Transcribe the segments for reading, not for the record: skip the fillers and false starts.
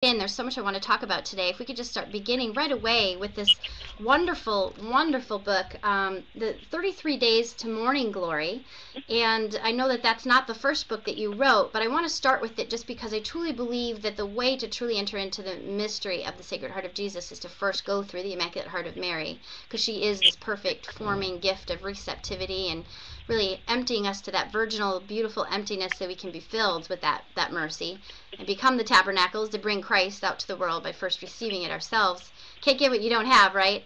in. There's so much I want to talk about today. If we could just start beginning right away with this wonderful, wonderful book, the 33 Days to Morning Glory. And I know that that's not the first book that you wrote, but I want to start with it just because I truly believe that the way to truly enter into the mystery of the Sacred Heart of Jesus is to first go through the Immaculate Heart of Mary, because she is this perfect forming gift of receptivity and really emptying us to that virginal, beautiful emptiness so we can be filled with that mercy and become the tabernacles to bring Christ out to the world by first receiving it ourselves. Can't give what you don't have, right?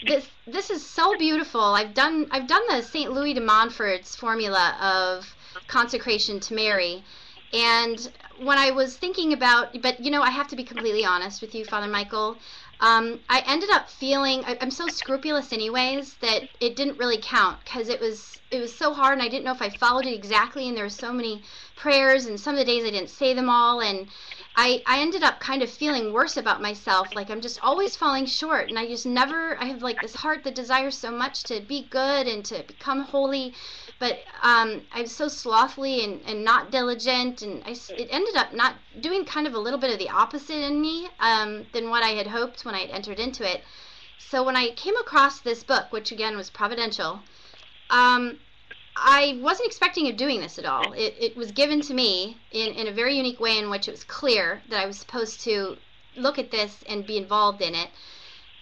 This is so beautiful. I've done the St. Louis de Montfort's formula of consecration to Mary, and when I was thinking about, but I have to be completely honest with you, Father Michael. I ended up feeling I'm so scrupulous, anyways, that it didn't really count because it was so hard, and I didn't know if I followed it exactly, and there were so many prayers, and some of the days I didn't say them all, and I ended up kind of feeling worse about myself, like I'm just always falling short, and I just never, I have like this heart that desires so much to be good and to become holy, but I'm so slothfully and not diligent, and it ended up not doing kind of a little bit of the opposite in me than what I had hoped when I had entered into it. So when I came across this book, which again was providential, I wasn't expecting of doing this at all. It was given to me in a very unique way in which it was clear that I was supposed to look at this and be involved in it.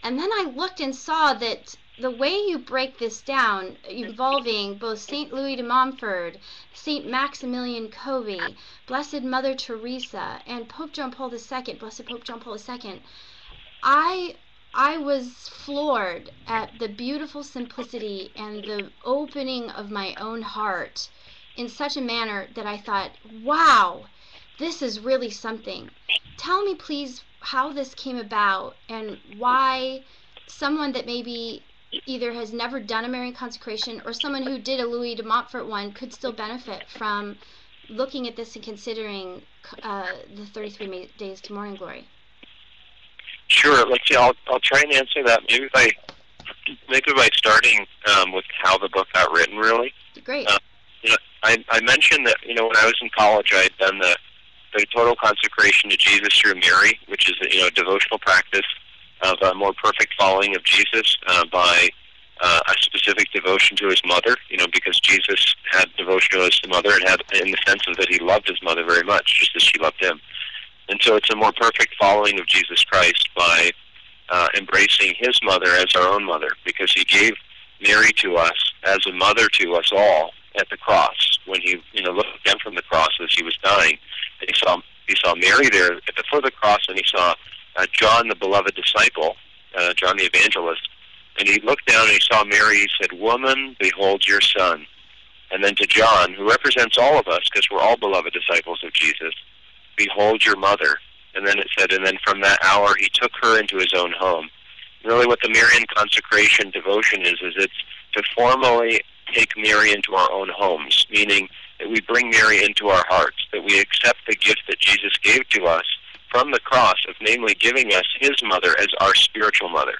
And then I looked and saw that the way you break this down, involving both St. Louis de Montfort, St. Maximilian Kolbe, Blessed Mother Teresa, and Pope John Paul II, Blessed Pope John Paul II, I I was floored at the beautiful simplicity and the opening of my own heart in such a manner that I thought, wow, this is really something. Tell me, please, how this came about and why someone that maybe either has never done a Marian consecration or someone who did a Louis de Montfort one could still benefit from looking at this and considering the 33 Days to Morning Glory. Sure. Let's see. I'll try and answer that. Maybe by starting with how the book got written. Really. Great. I mentioned that when I was in college, I had done the total consecration to Jesus through Mary, which is a devotional practice of a more perfect following of Jesus by a specific devotion to his mother. Because Jesus had devotion to his mother and had in the sense of that he loved his mother very much, just as she loved him. And so it's a more perfect following of Jesus Christ by embracing his mother as our own mother, because he gave Mary to us as a mother to us all at the cross. When he looked down from the cross as he was dying, and he saw Mary there at the foot of the cross, and he saw John, the beloved disciple, John the evangelist, and he looked down and he saw Mary. He said, "Woman, behold your son." And then to John, who represents all of us, because we're all beloved disciples of Jesus, "Behold your mother." And then it said, and then from that hour he took her into his own home. Really what the Marian consecration devotion is it's to formally take Mary into our own homes, meaning that we bring Mary into our hearts, that we accept the gift that Jesus gave to us from the cross of namely giving us his mother as our spiritual mother.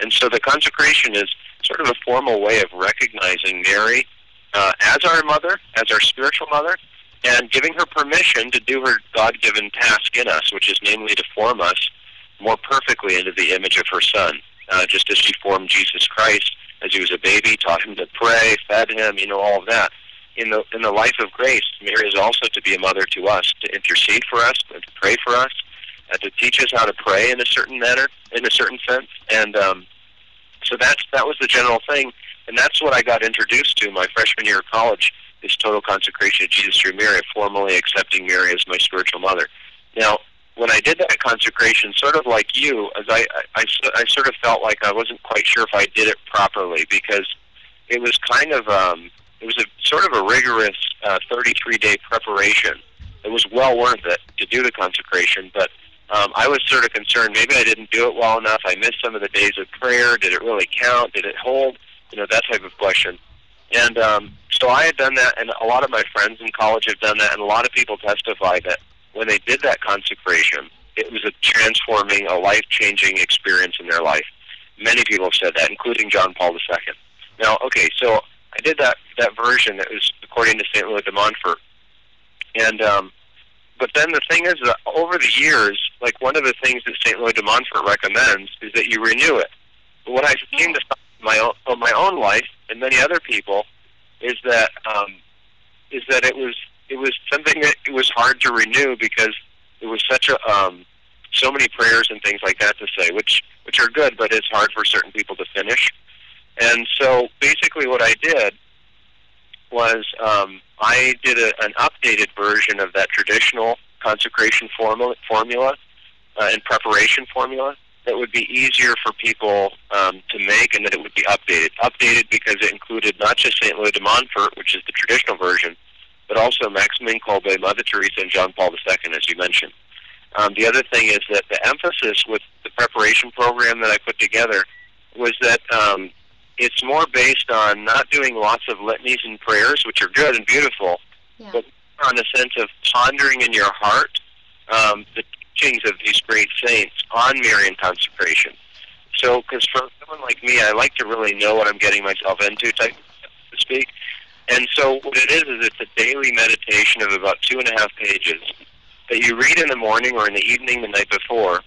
And so the consecration is sort of a formal way of recognizing Mary as our mother, as our spiritual mother, and giving her permission to do her God-given task in us, which is namely to form us more perfectly into the image of her Son, just as she formed Jesus Christ as he was a baby, taught him to pray, fed him, all of that. In the life of grace, Mary is also to be a mother to us, to intercede for us, to pray for us, to teach us how to pray in a certain manner, in a certain sense. And so that was the general thing, and that's what I got introduced to my freshman year of college, this total consecration of Jesus through Mary, formally accepting Mary as my spiritual mother. Now, when I did that consecration, sort of like you, as I sort of felt like I wasn't quite sure if I did it properly, because it was kind of it was a sort of a rigorous 33-day preparation. It was well worth it to do the consecration, but I was sort of concerned maybe I didn't do it well enough. I missed some of the days of prayer. Did it really count? Did it hold? That type of question. And so I had done that, and a lot of my friends in college have done that, and a lot of people testify that when they did that consecration, it was a transforming, a life-changing experience in their life. Many people have said that, including John Paul II. Now, okay, so I did that version that was according to St. Louis de Montfort, and but then the thing is that over the years, like one of the things that St. Louis de Montfort recommends is that you renew it. But what I came to find in my own life and many other people is that it was something that it was hard to renew because it was such a so many prayers and things like that to say, which are good, but it's hard for certain people to finish. And so basically what I did was I did an updated version of that traditional consecration formula and preparation formula that would be easier for people to make, and that it would be updated. Updated because it included not just St. Louis de Montfort, which is the traditional version, but also Maximin Kolbe, Mother Teresa, and John Paul II, as you mentioned. The other thing is that the emphasis with the preparation program that I put together was that it's more based on not doing lots of litanies and prayers, which are good and beautiful, but on a sense of pondering in your heart the teachings of these great saints on Marian consecration. So, because for someone like me, I like to really know what I'm getting myself into, type to speak. And so what it is it's a daily meditation of about 2.5 pages that you read in the morning or in the evening the night before,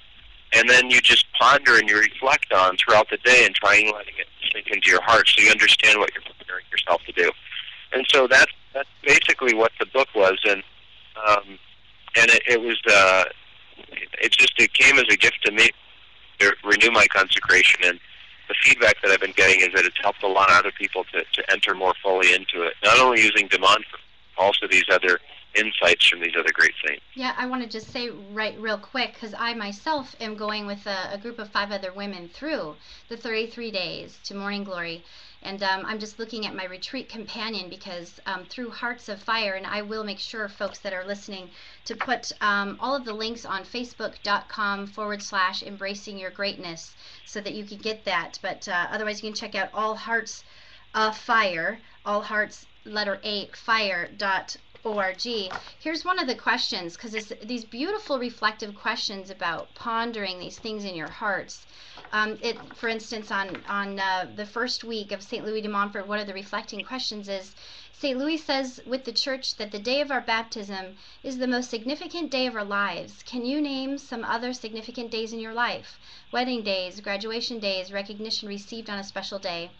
and then you just ponder and you reflect on throughout the day and trying letting it sink into your heart so you understand what you're preparing yourself to do. And so that's basically what the book was, and it was it came as a gift to me to renew my consecration, and the feedback that I've been getting is that it's helped a lot of other people to enter more fully into it, not only using de Montfort, also these other insights from these other great saints. Yeah, I want to just say real quick, because I myself am going with a group of 5 other women through the 33 days to morning glory. And I'm just looking at my retreat companion because through Hearts of Fire, and I will make sure folks that are listening to put all of the links on facebook.com/embracing your greatness so that you can get that. But otherwise you can check out All Hearts of Fire, All Hearts, letter A, fire.org. Here's one of the questions, because it's these beautiful reflective questions about pondering these things in your hearts. For instance, on the first week of St. Louis de Montfort, one of the reflecting questions is, St. Louis says with the Church that the day of our baptism is the most significant day of our lives. Can you name some other significant days in your life? Wedding days, graduation days, recognition received on a special day.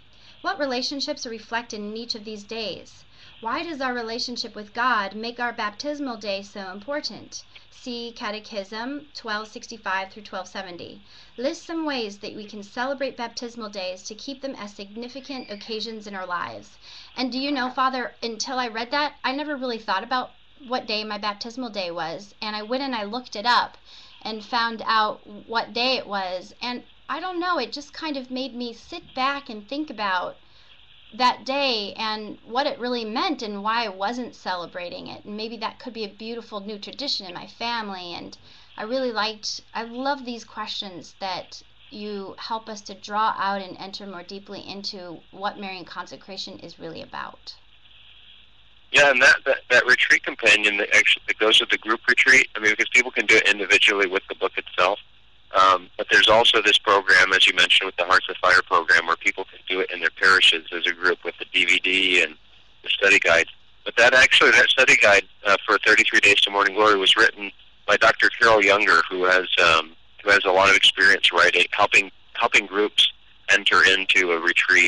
What relationships are reflected in each of these days? Why does our relationship with God make our baptismal day so important? See Catechism 1265 through 1270. List some ways that we can celebrate baptismal days to keep them as significant occasions in our lives. And do you know, Father, until I read that, I never really thought about what day my baptismal day was. And I went and I looked it up and found out what day it was. And I don't know, it just kind of made me sit back and think about that day and what it really meant and why I wasn't celebrating it. And maybe that could be a beautiful new tradition in my family. And I love these questions that you help us to draw out and enter more deeply into what Marian consecration is really about. Yeah, and that retreat companion that goes with the group retreat, I mean, because people can do it individually with the book itself. But there's also this program, as you mentioned, with the Hearts of Fire program, where people can do it in their parishes as a group with the DVD and the study guide. But that study guide for 33 Days to Morning Glory was written by Dr. Carol Younger, who has a lot of experience writing, helping groups enter into a retreat